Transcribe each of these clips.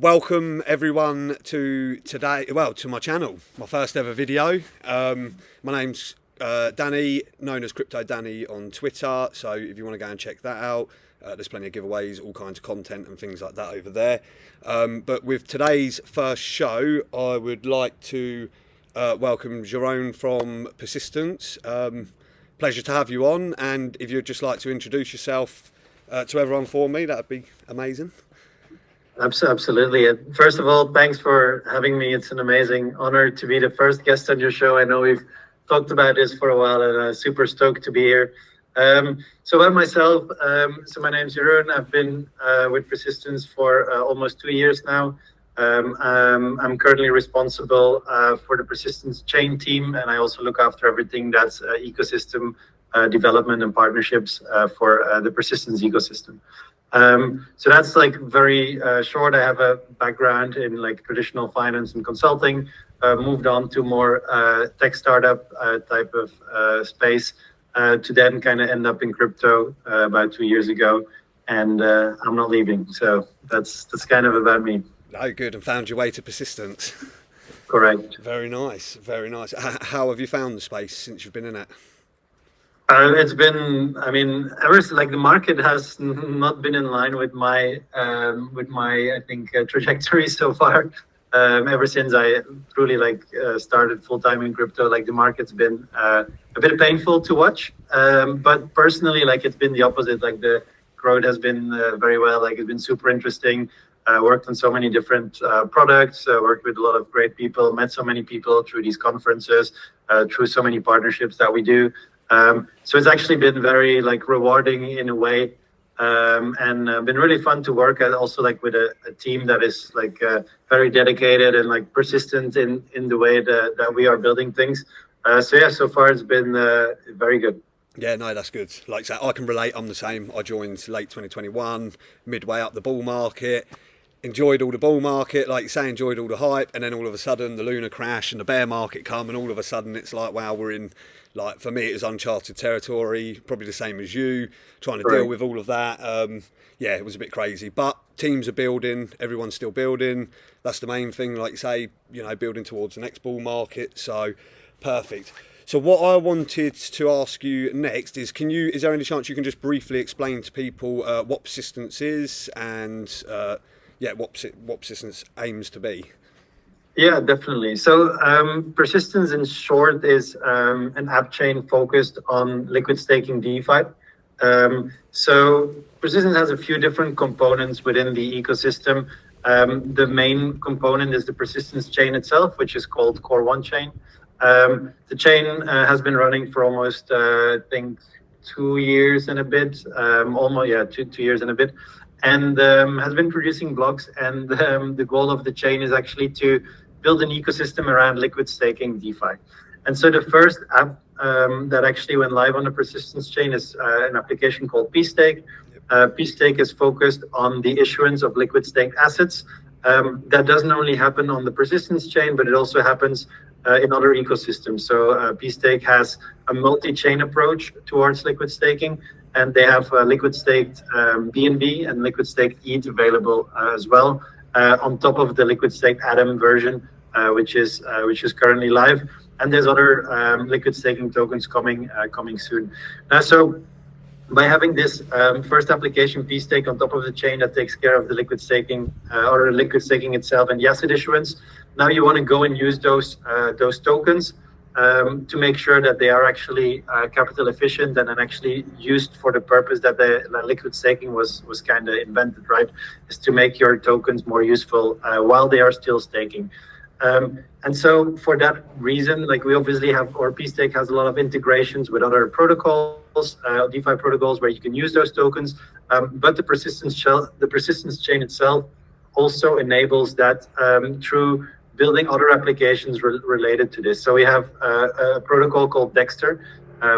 Welcome everyone to my channel, my first ever video. My name's Danny, known as Crypto Danny on Twitter, so if you want to go and check that out, there's plenty of giveaways, all kinds of content and things like that over there. But with today's first show, I would like to welcome Jerome from Persistence. Pleasure to have you on, and if you'd just like to introduce yourself to everyone for me, that would be amazing. Absolutely. First of all, thanks for having me. It's an amazing honor to be the first guest on your show. I know we've talked about this for a while, and I'm super stoked to be here. So about myself, so my name's Jeroen. I've been with Persistence for almost 2 years now. I'm currently responsible for the Persistence chain team, and I also look after everything that's ecosystem development and partnerships for the Persistence ecosystem. So that's like very short. I have a background in like traditional finance and consulting, moved on to more tech startup type of space to then kind of end up in crypto about 2 years ago, and I'm not leaving. So that's kind of about me. Oh, good. And found your way to Persistence. Correct. Very nice. Very nice. How have you found the space since you've been in it? It's been, I mean, like the market has not been in line with my, I think, trajectory so far. Ever since I truly started full time in crypto, like the market's been a bit painful to watch. But personally, like it's been the opposite. Like the growth has been very well. Like it's been super interesting. Worked on so many different products. Worked with a lot of great people. Met so many people through these conferences. Through so many partnerships that we do. So it's actually been very rewarding in a way, and been really fun to work at, also with a team that is very dedicated and persistent in the way that we are building things. So yeah, so far it's been very good. Yeah, no, that's good. Like I say, I can relate. I'm the same. I joined late 2021, midway up the bull market. Enjoyed all the bull market, like you say, enjoyed all the hype, and then all of a sudden the lunar crash and the bear market come, and all of a sudden it's like, wow, we're in, for me it was uncharted territory, probably the same as you, trying to deal with all of that. Yeah, it was a bit crazy, but teams are building, everyone's still building. That's the main thing, like you say, building towards the next bull market, so perfect. So what I wanted to ask you next is, is there any chance you can just briefly explain to people what Persistence is and what Persistence aims to be? Yeah, definitely. So Persistence in short is an app chain focused on liquid staking DeFi. So Persistence has a few different components within the ecosystem. The main component is the Persistence chain itself, which is called Core One Chain. The chain has been running for almost, I think, 2 years and a bit, two years and a bit. And has been producing blocks, and the goal of the chain is actually to build an ecosystem around liquid staking DeFi. And so the first app that actually went live on the Persistence chain is an application called pstake. Pstake is focused on the issuance of liquid staked assets. That doesn't only happen on the Persistence chain, but it also happens in other ecosystems. So pstake has a multi-chain approach towards liquid staking, and they have liquid staked BNB and liquid staked ETH available as well, on top of the liquid staked Atom version, which is currently live. And there's other liquid staking tokens coming soon. So by having this first application, pstake, on top of the chain that takes care of the liquid staking or liquid staking itself and the asset issuance, now you want to go and use those tokens to make sure that they are actually capital efficient and then actually used for the purpose that the liquid staking was kind of invented, right? Is to make your tokens more useful while they are still staking. And so for that reason, we obviously have, or pstake has a lot of integrations with other protocols, DeFi protocols where you can use those tokens. But the Persistence chain itself also enables that through building other applications related to this. So we have a protocol called Dexter,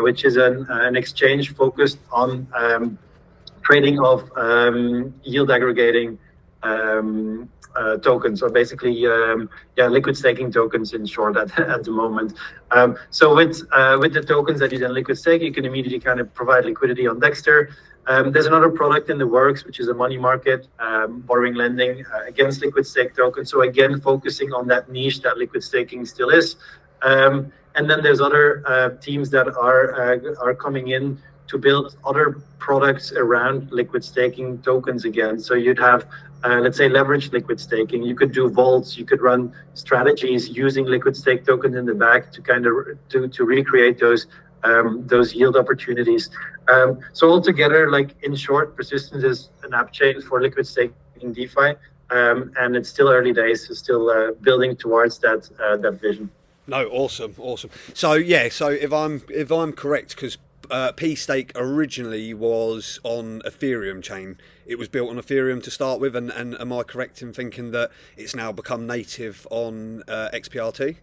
which is an exchange focused on trading of yield aggregating tokens, or basically liquid staking tokens in short at the moment. So with the tokens that you then liquid stake, you can immediately kind of provide liquidity on Dexter. There's another product in the works, which is a money market, borrowing lending against liquid stake tokens. So again, focusing on that niche that liquid staking still is. And then there's other teams that are coming in to build other products around liquid staking tokens again. So you'd have, let's say, leveraged liquid staking. You could do vaults. You could run strategies using liquid stake tokens in the back to kind of to recreate those yield opportunities. So altogether, like in short, Persistence is an app chain for liquid staking DeFi, and it's still early days. It's still building towards that vision. No, awesome. So yeah, so if I'm correct, because pstake originally was on Ethereum chain. It was built on Ethereum to start with, and am I correct in thinking that it's now become native on XPRT?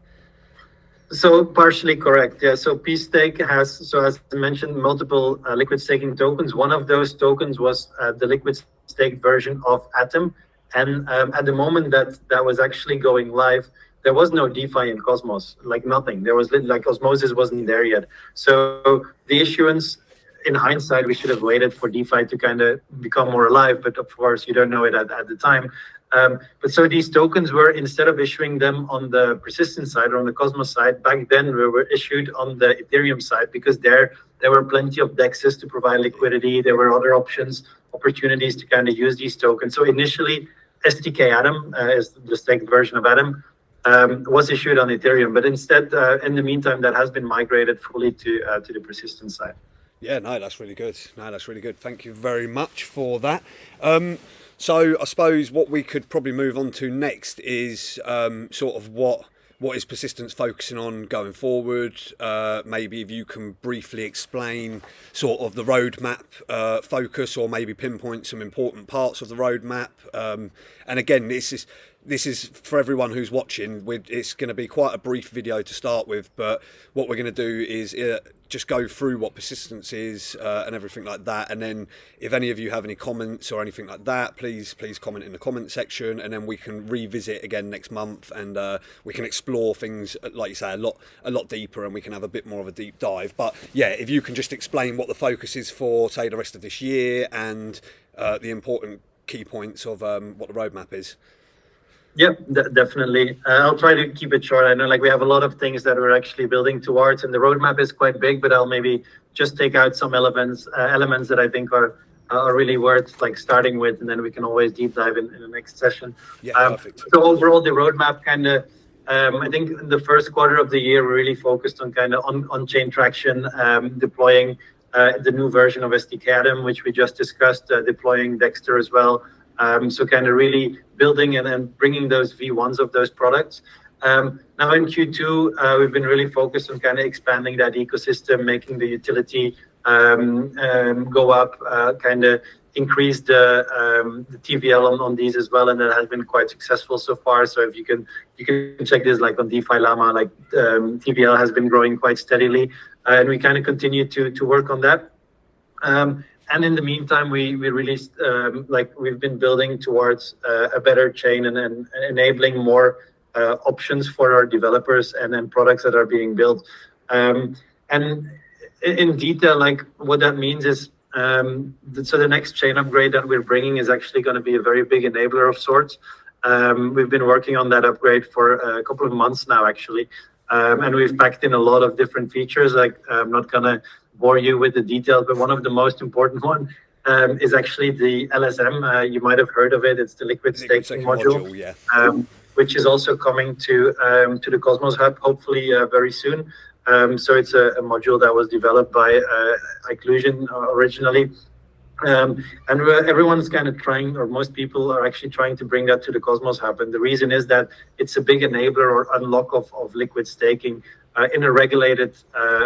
So partially correct, yeah. So pstake has, so as I mentioned, multiple liquid staking tokens. One of those tokens was the liquid stake version of Atom, and at the moment that was actually going live, there was no DeFi in Cosmos, like nothing. There was like Osmosis wasn't there yet. So the issuance, in hindsight, we should have waited for DeFi to kind of become more alive, but of course you don't know it at the time. But so these tokens were, instead of issuing them on the Persistence side or on the Cosmos side, back then we were issued on the Ethereum side, because there were plenty of DEXs to provide liquidity. There were other opportunities to kind of use these tokens. So initially, STK Atom is the staked version of Atom. Was issued on Ethereum, but instead, in the meantime, that has been migrated fully to the Persistence side. Yeah, no, that's really good. Thank you very much for that. So I suppose what we could probably move on to next is sort of what is Persistence focusing on going forward. Maybe if you can briefly explain sort of the roadmap focus, or maybe pinpoint some important parts of the roadmap. And again, this is for everyone who's watching. It's going to be quite a brief video to start with, but what we're going to do is just go through what Persistence is and everything like that. And then if any of you have any comments or anything like that, please comment in the comment section, and then we can revisit again next month, and we can explore things, like you say, a lot deeper, and we can have a bit more of a deep dive. But yeah, if you can just explain what the focus is for, say, the rest of this year, and the important key points of what the roadmap is. Yeah, definitely. I'll try to keep it short. I know, like, we have a lot of things that we're actually building towards, and the roadmap is quite big, but I'll maybe just take out some elements that I think are really worth like starting with, and then we can always deep dive in the next session. Yeah, perfect. So overall, the roadmap kind of, I think in the first quarter of the year, we really focused on kind of on-chain traction, deploying the new version of SDK Atom, which we just discussed, deploying Dexter as well. So kind of really building and then bringing those V1s of those products. Now in Q2, we've been really focused on kind of expanding that ecosystem, making the utility go up, kind of increase the TVL on these as well, and that has been quite successful so far. So if you can check this, like on DeFi Llama, like TVL has been growing quite steadily, and we kind of continue to work on that. And in the meantime, we released, like, we've been building towards a better chain and enabling more options for our developers and then products that are being built. And in detail, like, what that means is, so the next chain upgrade that we're bringing is actually going to be a very big enabler of sorts. We've been working on that upgrade for a couple of months now, actually. And we've packed in a lot of different features. Like, I'm not going to bore you with the details, but one of the most important one is actually the LSM. You might have heard of it. It's the liquid staking module, yeah. Which is also coming to the Cosmos Hub, hopefully very soon. So it's a module that was developed by Iclusion originally. And everyone's kind of trying, or most people are actually trying to bring that to the Cosmos Hub. And the reason is that it's a big enabler or unlock of liquid staking in a regulated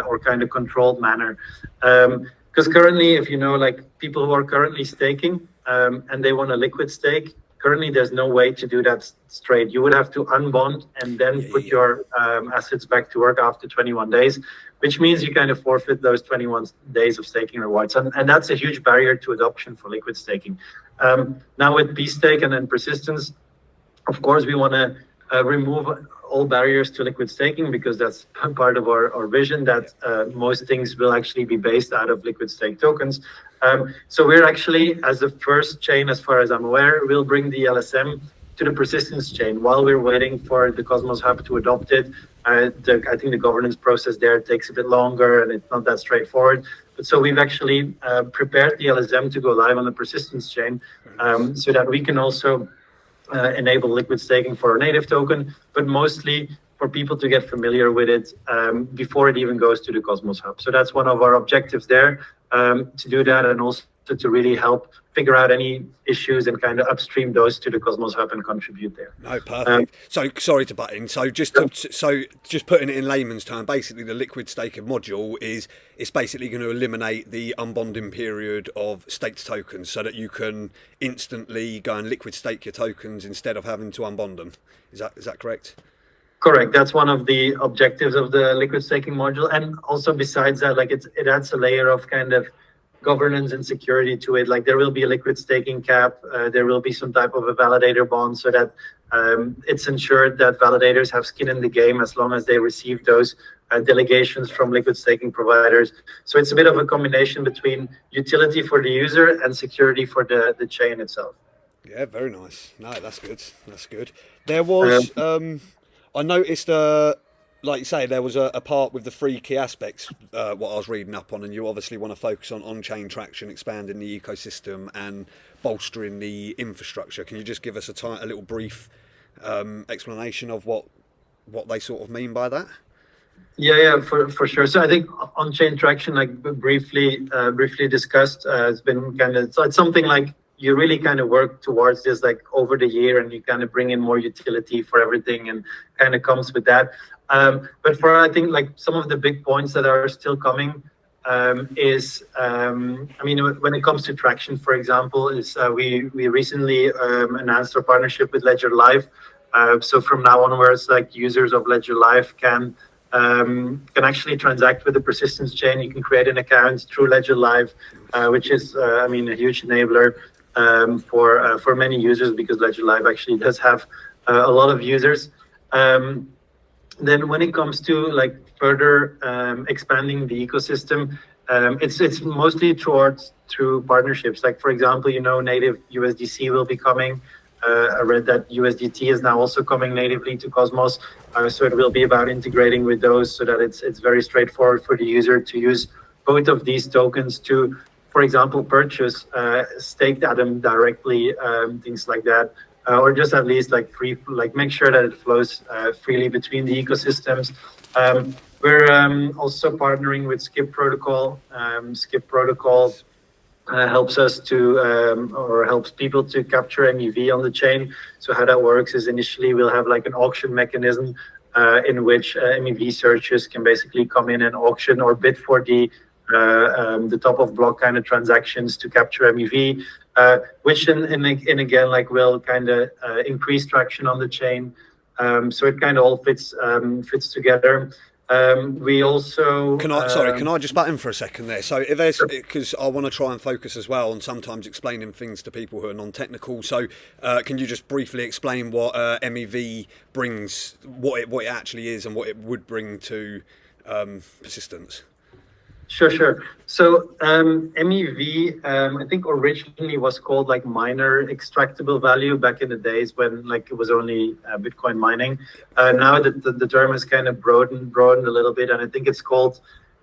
or kind of controlled manner. Because currently, if you know, like, people who are currently staking and they want a liquid stake, currently there's no way to do that straight. You would have to unbond and then put your assets back to work after 21 days, which means you kind of forfeit those 21 days of staking rewards. And that's a huge barrier to adoption for liquid staking. Now with pstake and then persistence, of course, we want to remove all barriers to liquid staking, because that's part of our vision, that most things will actually be based out of liquid stake tokens. So we're actually, as the first chain, as far as I'm aware, we'll bring the LSM to the persistence chain while we're waiting for the Cosmos Hub to adopt it. I think the governance process there takes a bit longer and it's not that straightforward. But so we've actually prepared the LSM to go live on the persistence chain, so that we can also enable liquid staking for our native token, but mostly for people to get familiar with it before it even goes to the Cosmos Hub. So that's one of our objectives there, to do that, and also to really help figure out any issues and kind of upstream those to the Cosmos Hub and contribute there. No, perfect. So sorry to butt in. So just putting it in layman's term, basically the liquid staking module it's basically going to eliminate the unbonding period of staked tokens, so that you can instantly go and liquid stake your tokens instead of having to unbond them. Is that correct? Correct. That's one of the objectives of the liquid staking module, and also besides that, like it adds a layer of kind of governance and security to it. Like there will be a liquid staking cap, there will be some type of a validator bond, so that it's ensured that validators have skin in the game as long as they receive those delegations from liquid staking providers. So it's a bit of a combination between utility for the user and security for the chain itself. Yeah, very nice. No, that's good. That's good. There was, I noticed, like you say, there was a part with the three key aspects, what I was reading up on, and you obviously want to focus on chain traction, expanding the ecosystem and bolstering the infrastructure. Can you just give us a little brief explanation of what they sort of mean by that? Yeah, for sure. So I think on-chain traction, like briefly discussed, it's been kind of, so it's something like you really kind of work towards this like over the year, and you kind of bring in more utility for everything, and kind of comes with that. But for, I think, like some of the big points that are still coming is, I mean, when it comes to traction, for example, is we recently announced our partnership with Ledger Live. So from now onwards, like users of Ledger Live can actually transact with the persistence chain. You can create an account through Ledger Live, which is, I mean, a huge enabler for many users, because Ledger Live actually does have a lot of users. Then when it comes to like further expanding the ecosystem, it's mostly through partnerships. Like for example, native USDC will be coming. I read that USDT is now also coming natively to Cosmos, so it will be about integrating with those, so that it's very straightforward for the user to use both of these tokens to, for example, purchase staked Atom directly, things like that. Or just at least like make sure that it flows freely between the ecosystems. We're also partnering with Skip Protocol. Skip Protocol helps us to, or helps people to capture MEV on the chain. So how that works is initially we'll have like an auction mechanism in which MEV searchers can basically come in and auction or bid for the top of block kind of transactions to capture MEV. Which in again like will kind of increase traction on the chain, so it kind of all fits together. We also can I just butt in for a second there? So if there's, because I want to try and focus as well on sometimes explaining things to people who are non-technical. So can you just briefly explain what MEV brings, what it actually is, and what it would bring to persistence? Sure. So MEV, I think originally was called like minor extractable value back in the days when like it was only Bitcoin mining. Now the term has kind of broadened a little bit, and I think it's called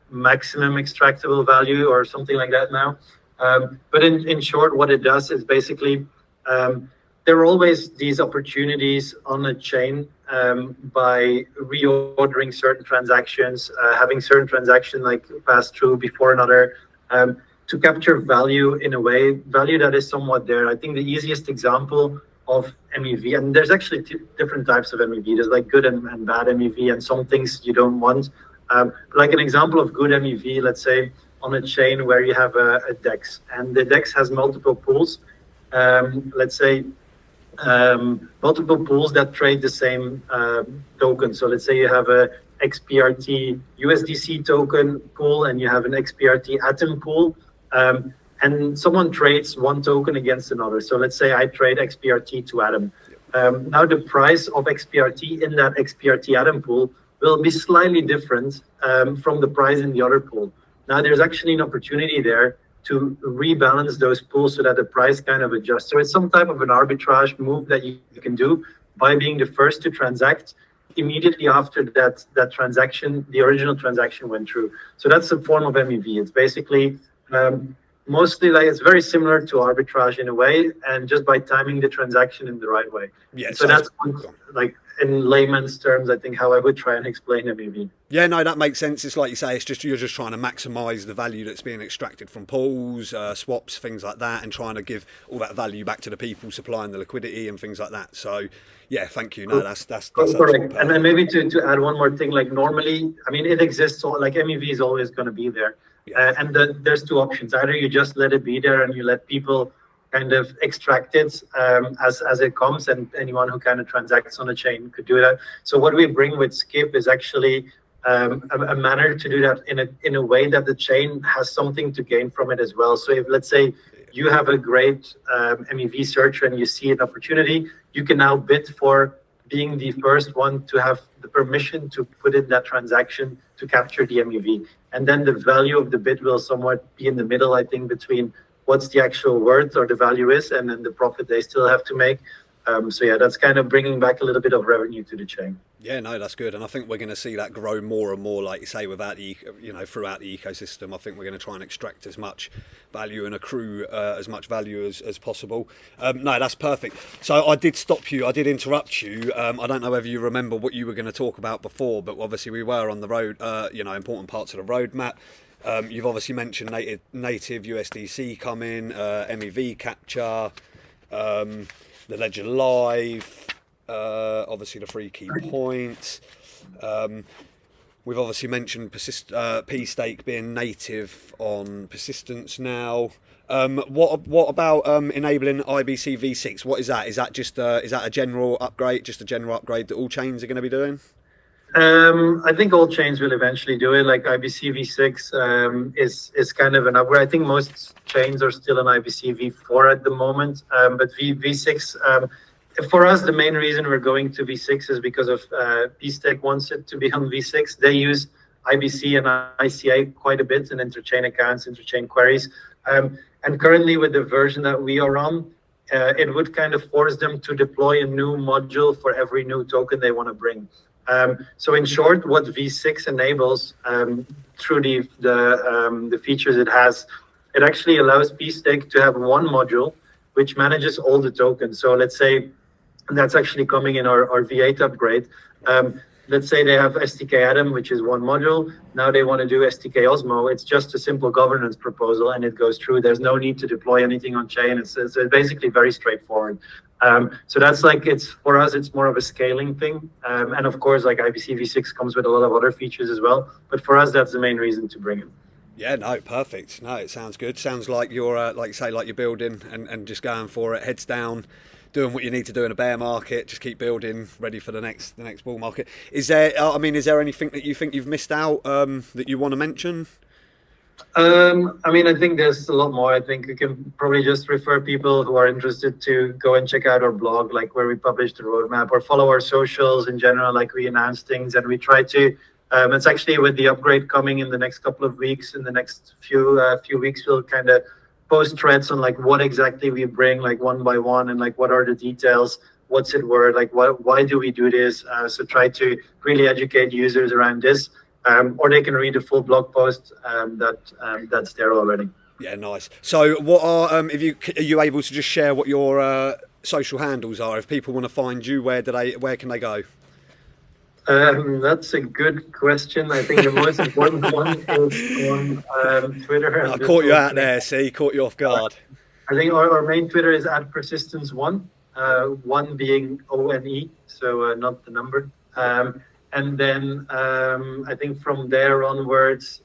maximum extractable value or something like that now. But in short, what it does is basically there are always these opportunities on a chain by reordering certain transactions, having certain transactions like pass through before another, to capture value in a value that is somewhat there. I think the easiest example of MEV, and there's actually different types of MEV. There's like good and bad MEV, and some things you don't want. Like an example of good MEV, let's say on a chain where you have a DEX, and the DEX has multiple pools. Let's say multiple pools that trade the same token. So let's say you have a XPRT USDC token pool, and you have an XPRT Atom pool, and someone trades one token against another. So let's say I trade XPRT to Atom. Now the price of XPRT in that XPRT Atom pool will be slightly different from the price in the other pool. Now there's actually an opportunity there to rebalance those pools so that the price kind of adjusts. So it's some type of an arbitrage move that you can do by being the first to transact immediately after that transaction, the original transaction went through. So that's a form of MEV. It's basically mostly like it's very similar to arbitrage in a way, and just by timing the transaction in the right way. Yeah. So that's like in layman's terms, I think, how I would try and explain MEV. Yeah, no, that makes sense. It's like you say, it's just you're just trying to maximise the value that's being extracted from pools, swaps, things like that, and trying to give all that value back to the people supplying the liquidity and things like that. So, yeah, thank you. No, that's correct. And then maybe to add one more thing, like normally, I mean, it exists. So like MEV is always going to be there, and there's two options. Either you just let it be there and you let people kind of extract it as it comes, and anyone who kind of transacts on a chain could do that. So what we bring with Skip is actually a manner to do that in a way that the chain has something to gain from it as well. So if, let's say, you have a great MEV searcher and you see an opportunity, you can now bid for being the first one to have the permission to put in that transaction to capture the MEV. And then the value of the bid will somewhat be in the middle, I think, between what's the actual worth or the value is, and then the profit they still have to make. So yeah, that's kind of bringing back a little bit of revenue to the chain. Yeah, no, that's good, and I think we're going to see that grow more and more, like you say, without the throughout the ecosystem. I think we're going to try and extract as much value and accrue as much value as possible. No, that's perfect. So I did stop you, I did interrupt you. I don't know whether you remember what you were going to talk about before, but obviously we were on the road. Important parts of the roadmap. You've obviously mentioned native USDC coming, MEV capture, the Ledger Live, obviously the 3 key points. We've obviously mentioned pstake being native on persistence now. What about enabling IBC v6? What is that? Is that just a general upgrade? Just a general upgrade that all chains are going to be doing? I think all chains will eventually do it. Like IBC v6 is kind of an upgrade. I think most chains are still on IBC v4 at the moment, but v6. For us, the main reason we're going to v6 is because of pstake wants it to be on v6. They use IBC and ICA quite a bit in interchain accounts, interchain queries, and currently with the version that we are on, it would kind of force them to deploy a new module for every new token they want to bring. So in short, what v6 enables through the features it has, it actually allows pstake to have one module which manages all the tokens. So let's say that's actually coming in our v8 upgrade. Let's say they have STK Atom, which is one module. Now they want to do STK Osmo. It's just a simple governance proposal, and it goes through. There's no need to deploy anything on chain. It's basically very straightforward. So that's like, for us, it's more of a scaling thing. And of course, like IBC v6 comes with a lot of other features as well. But for us, that's the main reason to bring it. Yeah, no, perfect. No, it sounds good. Sounds like you're, like you say, like you're building and just going for it, heads down, doing what you need to do in a bear market. Just keep building, ready for the next bull market. Is there anything that you think you've missed out that you want to mention? I think there's a lot more. I think we can probably just refer people who are interested to go and check out our blog, like where we publish the roadmap, or follow our socials in general. Like we announce things, and we try to. It's actually with the upgrade coming in the next couple of weeks. In the next few weeks, we'll kind of post threads on like what exactly we bring, like one by one, and like what are the details, what's it worth, like why do we do this? So try to really educate users around this. Or they can read the full blog post that's there already. Yeah, nice. So, what are you able to just share what your social handles are? If people want to find you, where can they go? That's a good question. I think the most important one is on Twitter. I caught you out there. See, caught you off guard. I think our main Twitter is @persistence1. One being ONE, so not the number. And then I think from there onwards,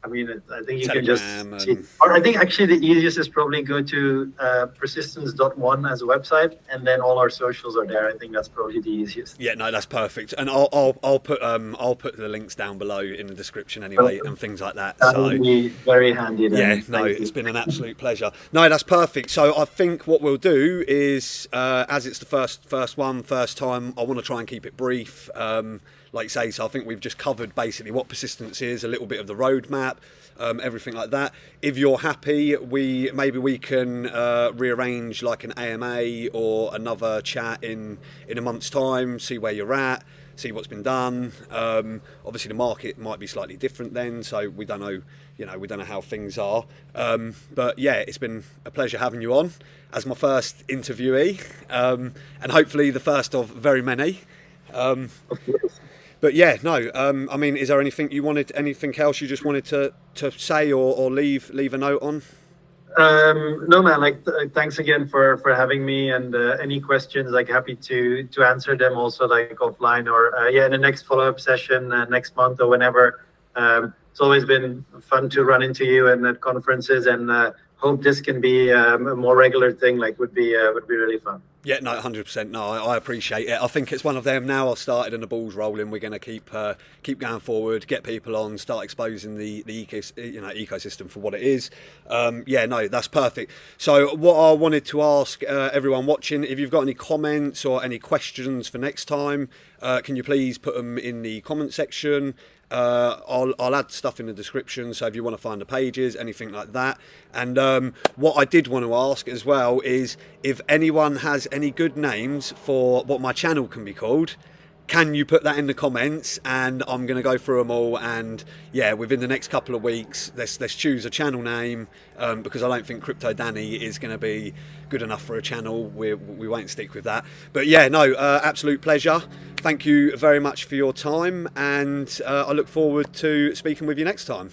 I mean, I think you can Telegram just see, or I think actually the easiest is probably go to persistence.one as a website, and then all our socials are there. I think that's probably the easiest. Yeah, no, that's perfect, and I'll put the links down below in the description anyway, and things like that. That So would be very handy then. yeah, no, it's been an absolute pleasure. No, that's perfect. So I think what we'll do is, as it's the first time, I want to try and keep it brief. Like you say, so I think we've just covered basically what persistence is, a little bit of the roadmap, everything like that. If you're happy, maybe we can rearrange like an AMA or another chat in a month's time, see where you're at, see what's been done. Obviously the market might be slightly different then, so we don't know, we don't know how things are. But yeah, it's been a pleasure having you on as my first interviewee, and hopefully the first of very many. Of course. But yeah, no. I mean, is there anything else you just wanted to say or leave a note on? No, man. Like, thanks again for having me. And any questions, like, happy to answer them. Also, like offline or in the next follow-up session next month or whenever. It's always been fun to run into you and at conferences, and hope this can be a more regular thing. Like, would be really fun. Yeah, no, 100%. No, I appreciate it. I think it's one of them now. I've started and the ball's rolling. We're going to keep going forward, get people on, start exposing the ecosystem for what it is. Yeah, no, that's perfect. So what I wanted to ask everyone watching, if you've got any comments or any questions for next time, can you please put them in the comment section? I'll add stuff in the description, so if you want to find the pages, anything like that. And what I did want to ask as well is if anyone has any good names for what my channel can be called, can you put that in the comments, and I'm going to go through them all, and yeah, within the next couple of weeks let's choose a channel name, because I don't think Crypto Danny is going to be good enough for a channel. We won't stick with that. But yeah, no, absolute pleasure. Thank you very much for your time, and I look forward to speaking with you next time.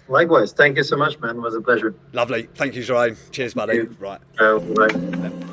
Likewise. Thank you so much, man. It was a pleasure. Lovely. Thank you, Jerome. Cheers, buddy. Right. Bye.